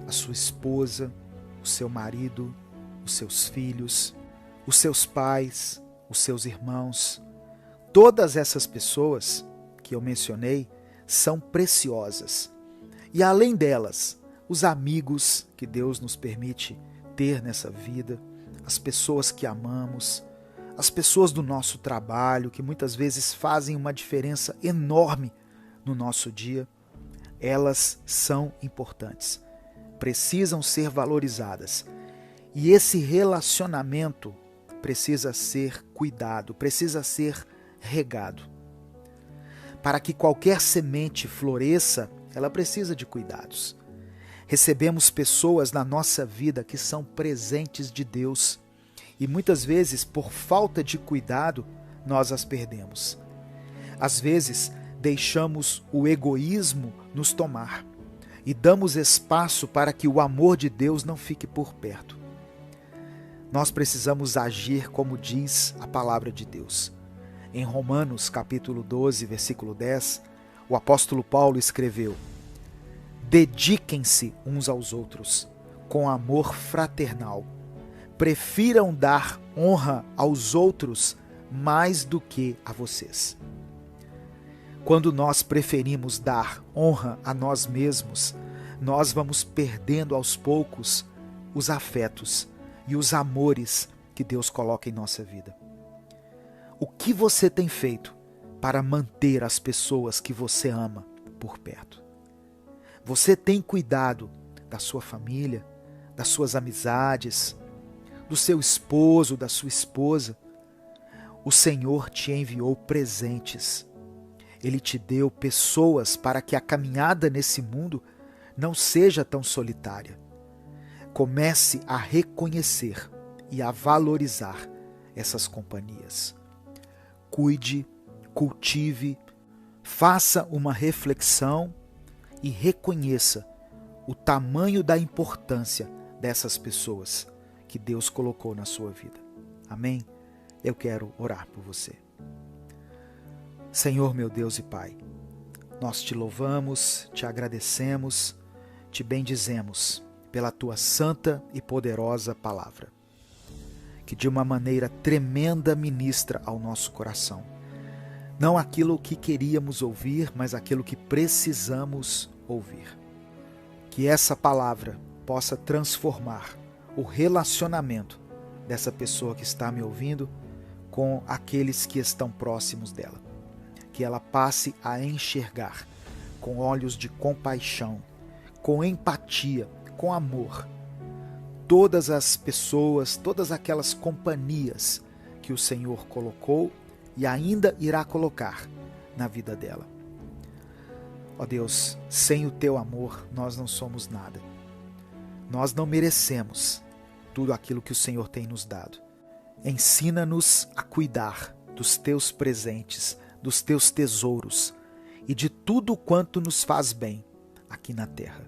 a sua esposa, o seu marido, os seus filhos, os seus pais, os seus irmãos. Todas essas pessoas que eu mencionei são preciosas. E além delas, os amigos que Deus nos permite ter nessa vida, as pessoas que amamos, as pessoas do nosso trabalho, que muitas vezes fazem uma diferença enorme no nosso dia, elas são importantes, precisam ser valorizadas. E esse relacionamento precisa ser cuidado, precisa ser regado. Para que qualquer semente floresça, ela precisa de cuidados. Recebemos pessoas na nossa vida que são presentes de Deus e muitas vezes, por falta de cuidado, nós as perdemos. Às vezes, deixamos o egoísmo nos tomar e damos espaço para que o amor de Deus não fique por perto. Nós precisamos agir como diz a palavra de Deus. Em Romanos capítulo 12, versículo 10, o apóstolo Paulo escreveu: dediquem-se uns aos outros com amor fraternal. Prefiram dar honra aos outros mais do que a vocês. Quando nós preferimos dar honra a nós mesmos, nós vamos perdendo aos poucos os afetos e os amores que Deus coloca em nossa vida. O que você tem feito para manter as pessoas que você ama por perto? Você tem cuidado da sua família, das suas amizades, do seu esposo, da sua esposa? O Senhor te enviou presentes. Ele te deu pessoas para que a caminhada nesse mundo não seja tão solitária. Comece a reconhecer e a valorizar essas companhias. Cuide, cultive, faça uma reflexão e reconheça o tamanho da importância dessas pessoas que Deus colocou na sua vida. Amém? Eu quero orar por você. Senhor, meu Deus e Pai, nós te louvamos, te agradecemos, te bendizemos pela tua santa e poderosa palavra, que de uma maneira tremenda ministra ao nosso coração. Não aquilo que queríamos ouvir, mas aquilo que precisamos ouvir. Que essa palavra possa transformar o relacionamento dessa pessoa que está me ouvindo com aqueles que estão próximos dela. Que ela passe a enxergar com olhos de compaixão, com empatia, com amor, todas as pessoas, todas aquelas companhias que o Senhor colocou e ainda irá colocar na vida dela. Ó Deus, sem o teu amor nós não somos nada. Nós não merecemos tudo aquilo que o Senhor tem nos dado. Ensina-nos a cuidar dos teus presentes, dos teus tesouros e de tudo quanto nos faz bem aqui na terra.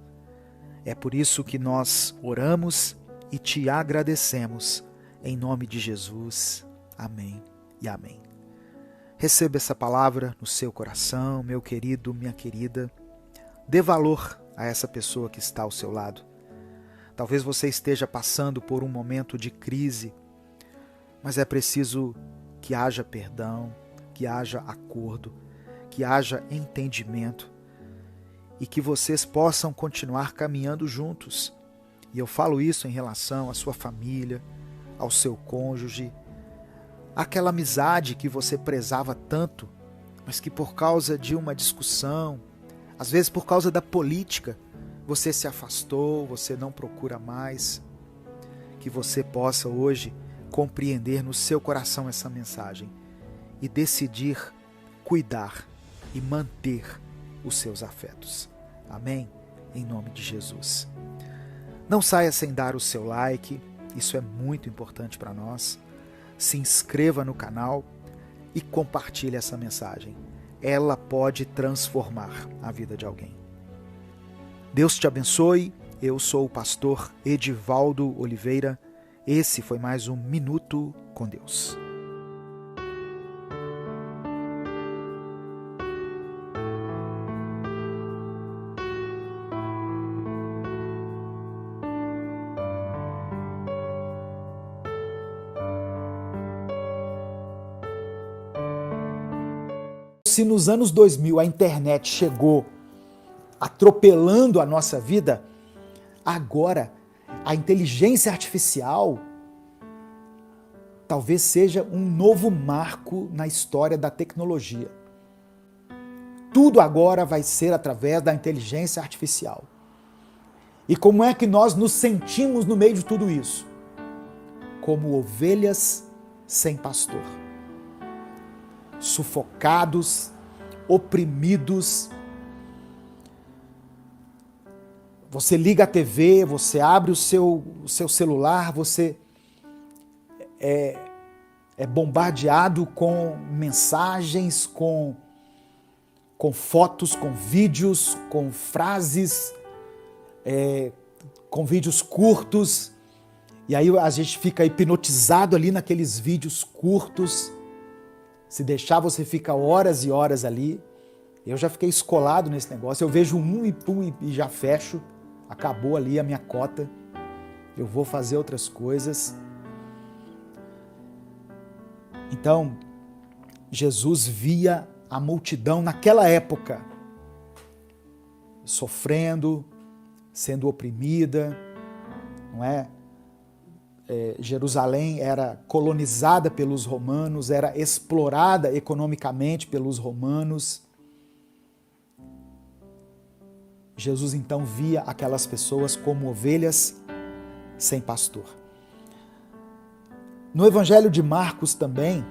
É por isso que nós oramos e te agradecemos em nome de Jesus. Amém e amém. Receba essa palavra no seu coração, meu querido, minha querida. Dê valor a essa pessoa que está ao seu lado. Talvez você esteja passando por um momento de crise, mas é preciso que haja perdão, que haja acordo, que haja entendimento e que vocês possam continuar caminhando juntos. E eu falo isso em relação à sua família, ao seu cônjuge, aquela amizade que você prezava tanto, mas que por causa de uma discussão, às vezes por causa da política, você se afastou, você não procura mais. Que você possa hoje compreender no seu coração essa mensagem e decidir cuidar e manter os seus afetos. Amém? Em nome de Jesus. Não saia sem dar o seu like, isso é muito importante para nós. Se inscreva no canal, e compartilhe essa mensagem. Ela pode transformar a vida de alguém. Deus te abençoe. Eu sou o pastor Edivaldo Oliveira. Esse foi mais um Minuto com Deus. Se nos anos 2000 a internet chegou atropelando a nossa vida, agora a inteligência artificial talvez seja um novo marco na história da tecnologia. Tudo agora vai ser através da inteligência artificial. E como é que nós nos sentimos no meio de tudo isso? Como ovelhas sem pastor. Sufocados, oprimidos. Você liga a TV, você abre o seu celular, você é bombardeado com mensagens, com fotos, com vídeos, com frases, com vídeos curtos. E aí a gente fica hipnotizado ali naqueles vídeos curtos. Se deixar, você fica horas e horas ali. Eu já fiquei escolado nesse negócio. Eu vejo um e pum, e já fecho. Acabou ali a minha cota. Eu vou fazer outras coisas. Então, Jesus via a multidão naquela época sofrendo, sendo oprimida, não é? Jerusalém era colonizada pelos romanos, era explorada economicamente pelos romanos. Jesus então via aquelas pessoas como ovelhas sem pastor. No Evangelho de Marcos também,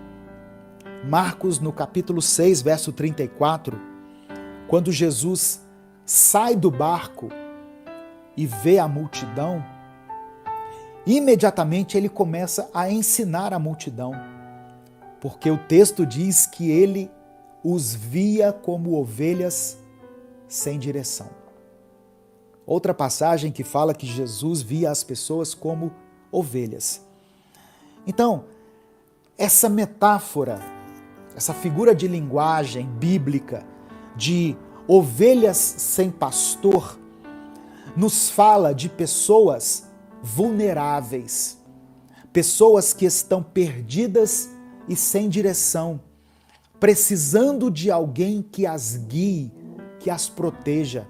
Marcos no capítulo 6, verso 34, quando Jesus sai do barco e vê a multidão, imediatamente ele começa a ensinar a multidão, porque o texto diz que ele os via como ovelhas sem direção. Outra passagem que fala que Jesus via as pessoas como ovelhas. Então, essa metáfora, essa figura de linguagem bíblica de ovelhas sem pastor, nos fala de pessoas vulneráveis, pessoas que estão perdidas e sem direção, precisando de alguém que as guie, que as proteja.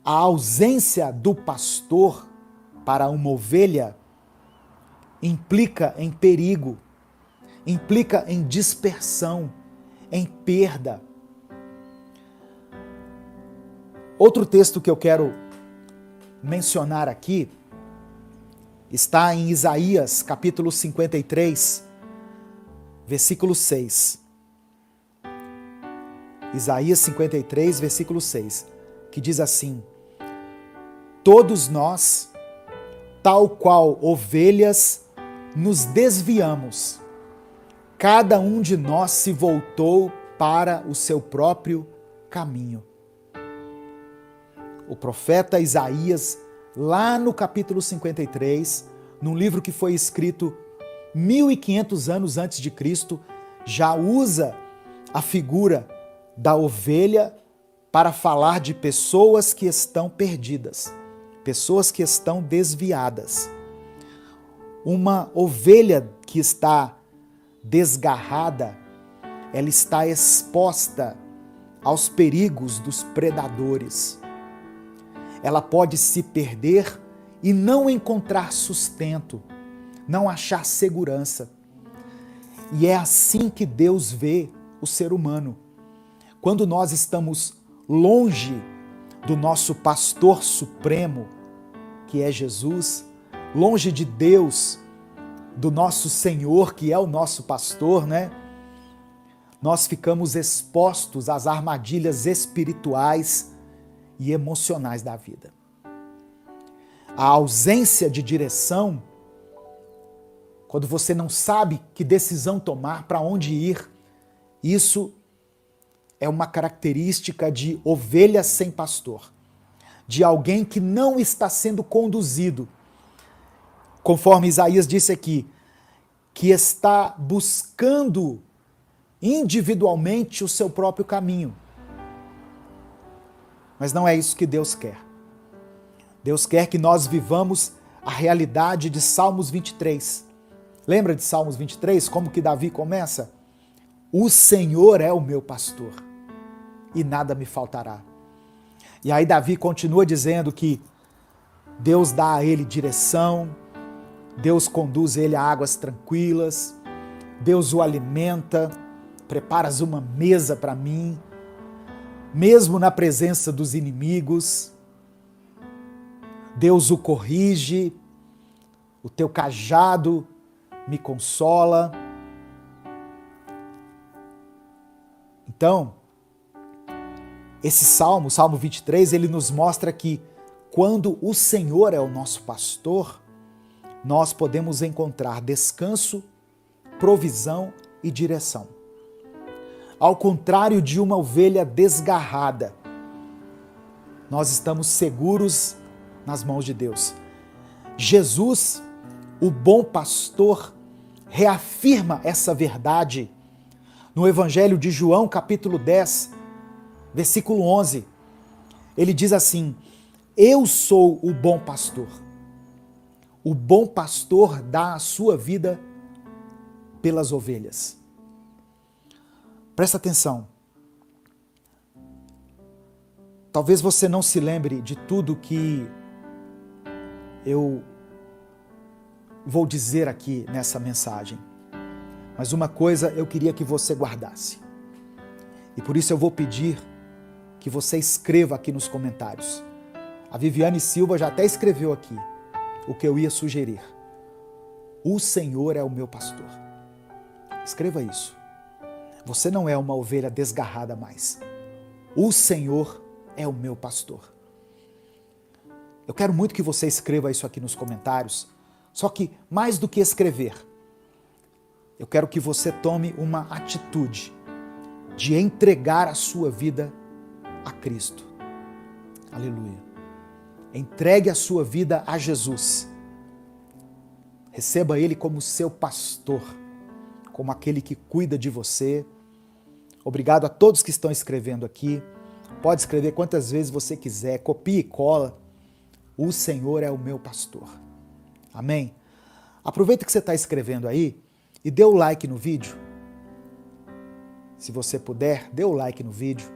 A ausência do pastor para uma ovelha implica em perigo, implica em dispersão, em perda. Outro texto que eu quero mencionar aqui está em Isaías, capítulo 53, versículo 6. Isaías 53, versículo 6, que diz assim: todos nós, tal qual ovelhas, nos desviamos. Cada um de nós se voltou para o seu próprio caminho. O profeta Isaías, lá no capítulo 53, num livro que foi escrito 1500 anos antes de Cristo, já usa a figura da ovelha para falar de pessoas que estão perdidas, pessoas que estão desviadas. Uma ovelha que está desgarrada, ela está exposta aos perigos dos predadores. Ela pode se perder e não encontrar sustento, não achar segurança. E é assim que Deus vê o ser humano. Quando nós estamos longe do nosso pastor supremo, que é Jesus, longe de Deus, do nosso Senhor, que é o nosso pastor, né? Nós ficamos expostos às armadilhas espirituais e emocionais da vida. A ausência de direção quando você não sabe que decisão tomar, para onde ir, isso é uma característica de ovelha sem pastor, de alguém que não está sendo conduzido, conforme Isaías disse aqui, que está buscando individualmente o seu próprio caminho. Mas não é isso que Deus quer. Deus quer que nós vivamos a realidade de Salmos 23. Lembra de Salmos 23? Como que Davi começa? O Senhor é o meu pastor e nada me faltará. E aí Davi continua dizendo que Deus dá a ele direção, Deus conduz ele a águas tranquilas, Deus o alimenta, preparas uma mesa para mim, mesmo na presença dos inimigos, Deus o corrige, o teu cajado me consola. Então, esse Salmo 23, ele nos mostra que quando o Senhor é o nosso pastor, nós podemos encontrar descanso, provisão e direção. Ao contrário de uma ovelha desgarrada, nós estamos seguros nas mãos de Deus. Jesus, o bom pastor, reafirma essa verdade no Evangelho de João, capítulo 10, versículo 11. Ele diz assim: eu sou o bom pastor. O bom pastor dá a sua vida pelas ovelhas. Presta atenção. Talvez você não se lembre de tudo que eu vou dizer aqui nessa mensagem. Mas uma coisa eu queria que você guardasse. E por isso eu vou pedir que você escreva aqui nos comentários. A Viviane Silva já até escreveu aqui o que eu ia sugerir. O Senhor é o meu pastor. Escreva isso. Você não é uma ovelha desgarrada mais. O Senhor é o meu pastor. Eu quero muito que você escreva isso aqui nos comentários. Só que, mais do que escrever, eu quero que você tome uma atitude de entregar a sua vida a Cristo. Aleluia. Entregue a sua vida a Jesus. Receba Ele como seu pastor, como aquele que cuida de você. Obrigado a todos que estão escrevendo aqui. Pode escrever quantas vezes você quiser, copia e cola. O Senhor é o meu pastor. Amém? Aproveita que você está escrevendo aí e dê o like no vídeo. Se você puder, dê o like no vídeo.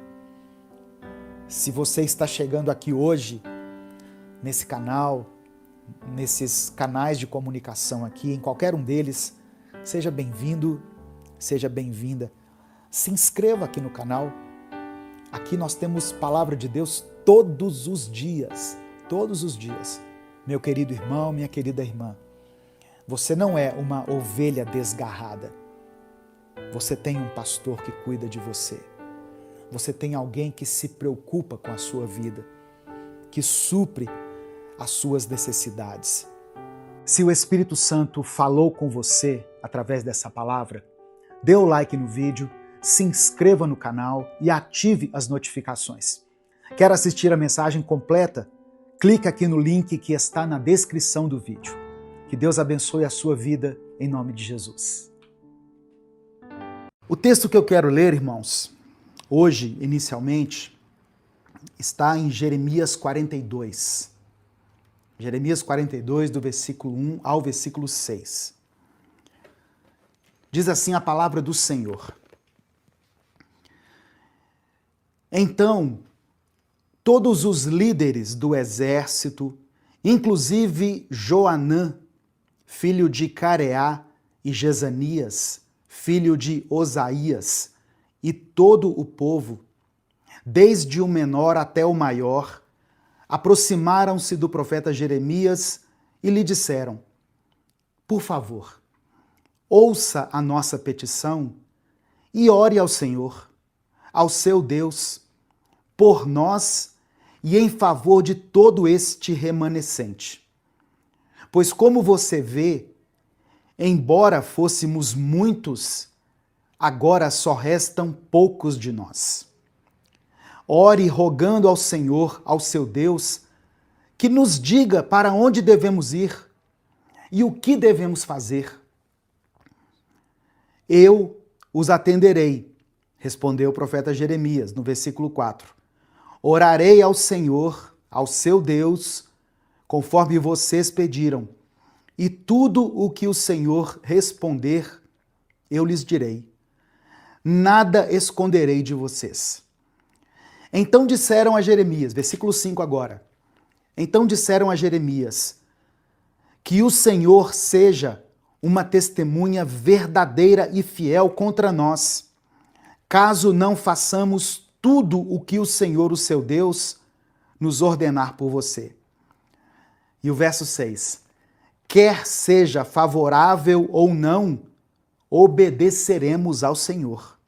Se você está chegando aqui hoje, nesse canal, nesses canais de comunicação aqui, em qualquer um deles, seja bem-vindo, seja bem-vinda. Se inscreva aqui no canal. Aqui nós temos palavra de Deus todos os dias. Todos os dias. Meu querido irmão, minha querida irmã, você não é uma ovelha desgarrada. Você tem um pastor que cuida de você. Você tem alguém que se preocupa com a sua vida, que supre as suas necessidades. Se o Espírito Santo falou com você através dessa palavra, dê o like no vídeo, se inscreva no canal e ative as notificações. Quer assistir a mensagem completa? Clique aqui no link que está na descrição do vídeo. Que Deus abençoe a sua vida em nome de Jesus. O texto que eu quero ler, irmãos, hoje, inicialmente, está em Jeremias 42. Jeremias 42, do versículo 1 ao versículo 6. Diz assim a palavra do Senhor. Então, todos os líderes do exército, inclusive Joanã, filho de Careá, e Jezanias, filho de Osaías, e todo o povo, desde o menor até o maior, aproximaram-se do profeta Jeremias e lhe disseram: por favor, ouça a nossa petição e ore ao Senhor, ao seu Deus, por nós e em favor de todo este remanescente. Pois como você vê, Embora fôssemos muitos, agora só restam poucos de nós. Ore rogando ao Senhor, ao seu Deus, que nos diga para onde devemos ir e o que devemos fazer. Eu os atenderei, respondeu o profeta Jeremias, no versículo 4. Orarei ao Senhor, ao seu Deus, conforme vocês pediram, e tudo o que o Senhor responder, eu lhes direi. Nada esconderei de vocês. Então disseram a Jeremias, versículo 5 agora. Então disseram a Jeremias, que o Senhor seja uma testemunha verdadeira e fiel contra nós, caso não façamos tudo o que o Senhor, o seu Deus, nos ordenar por você. E o verso 6. Quer seja favorável ou não, obedeceremos ao Senhor,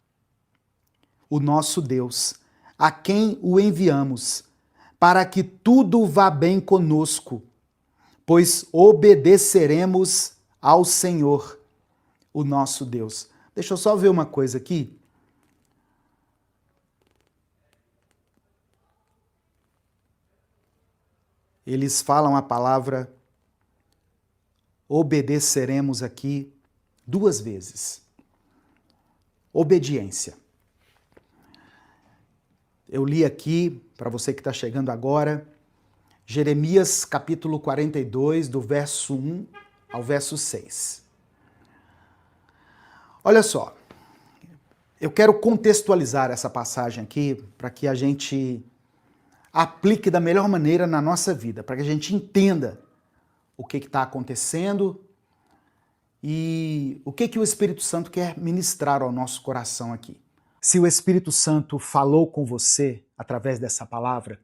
o nosso Deus, a quem o enviamos, para que tudo vá bem conosco, pois obedeceremos ao Senhor, o nosso Deus. Deixa eu só ver uma coisa aqui. Eles falam a palavra obedeceremos aqui 2 vezes. Obediência. Eu li aqui, para você que está chegando agora, Jeremias capítulo 42, do verso 1 ao verso 6. Olha só, eu quero contextualizar essa passagem aqui para que a gente aplique da melhor maneira na nossa vida, para que a gente entenda o que está acontecendo e o que o Espírito Santo quer ministrar ao nosso coração aqui. Se o Espírito Santo falou com você através dessa palavra,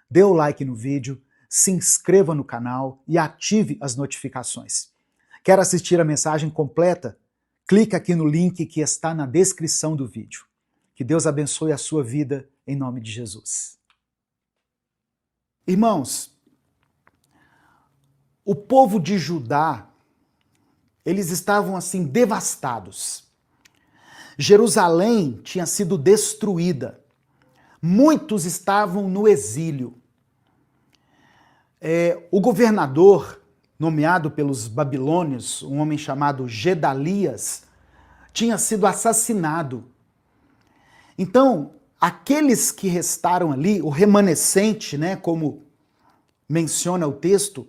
dê o like no vídeo, se inscreva no canal e ative as notificações. Quer assistir a mensagem completa? Clique aqui no link que está na descrição do vídeo. Que Deus abençoe a sua vida em nome de Jesus. Irmãos, o povo de Judá, eles estavam assim devastados. Jerusalém tinha sido destruída. Muitos estavam no exílio. O governador, nomeado pelos babilônios, um homem chamado Gedalias, tinha sido assassinado. Então, aqueles que restaram ali, o remanescente, né, como menciona o texto,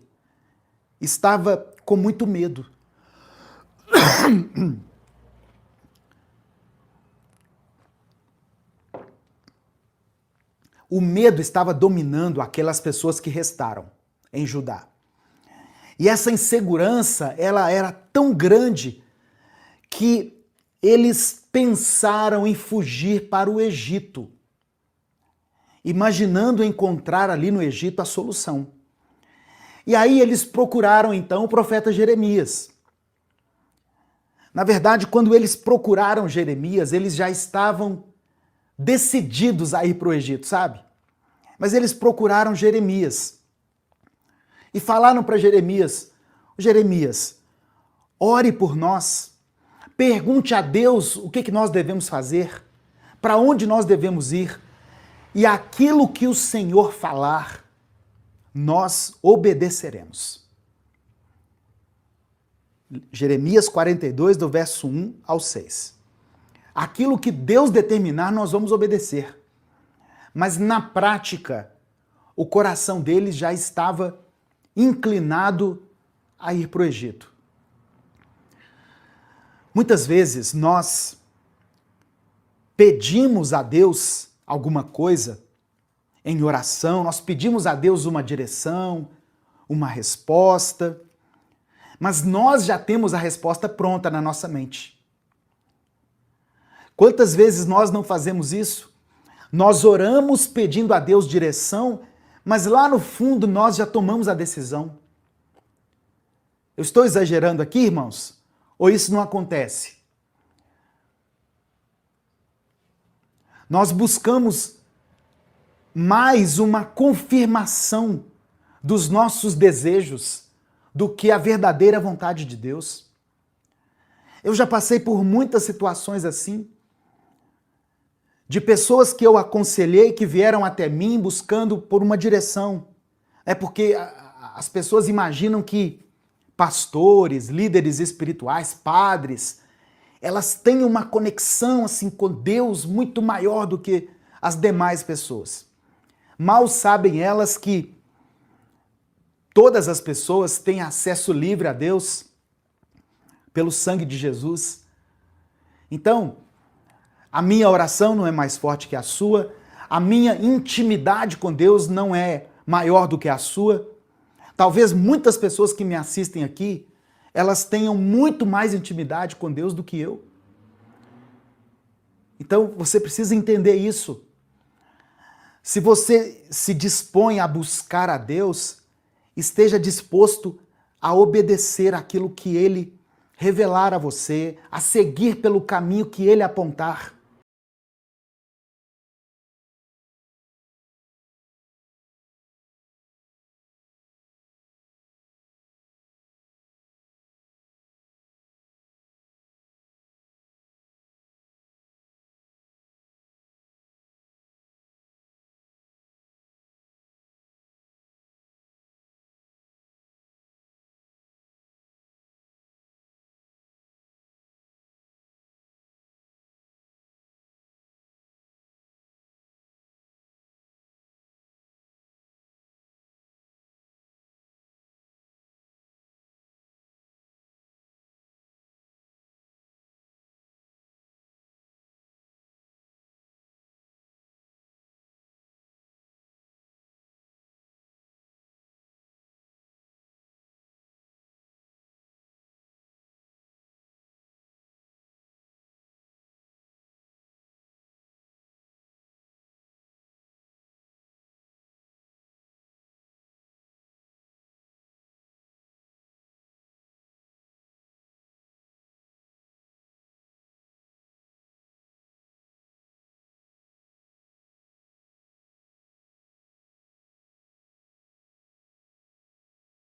estava com muito medo. O medo estava dominando aquelas pessoas que restaram em Judá. E essa insegurança, ela era tão grande que eles pensaram em fugir para o Egito, imaginando encontrar ali no Egito a solução. E aí eles procuraram então o profeta Jeremias. Na verdade, quando eles procuraram Jeremias, eles já estavam decididos a ir para o Egito, sabe? Mas eles procuraram Jeremias e falaram para Jeremias, Jeremias, ore por nós, pergunte a Deus o que nós devemos fazer, para onde nós devemos ir, e aquilo que o Senhor falar, nós obedeceremos. Jeremias 42, do verso 1 ao 6. Aquilo que Deus determinar, nós vamos obedecer. Mas na prática, o coração deles já estava inclinado a ir para o Egito. Muitas vezes nós pedimos a Deus alguma coisa em oração, nós pedimos a Deus uma direção, uma resposta, mas nós já temos a resposta pronta na nossa mente. Quantas vezes nós não fazemos isso? Nós oramos pedindo a Deus direção, mas lá no fundo nós já tomamos a decisão. Eu estou exagerando aqui, irmãos? Ou isso não acontece? Nós buscamos mais uma confirmação dos nossos desejos do que a verdadeira vontade de Deus. Eu já passei por muitas situações assim, de pessoas que eu aconselhei que vieram até mim buscando por uma direção. É porque as pessoas imaginam que pastores, líderes espirituais, padres, elas têm uma conexão assim com Deus muito maior do que as demais pessoas. Mal sabem elas que todas as pessoas têm acesso livre a Deus pelo sangue de Jesus. Então, a minha oração não é mais forte que a sua, a minha intimidade com Deus não é maior do que a sua. Talvez muitas pessoas que me assistem aqui, elas tenham muito mais intimidade com Deus do que eu. Então, você precisa entender isso. Se você se dispõe a buscar a Deus, esteja disposto a obedecer aquilo que Ele revelar a você, a seguir pelo caminho que Ele apontar.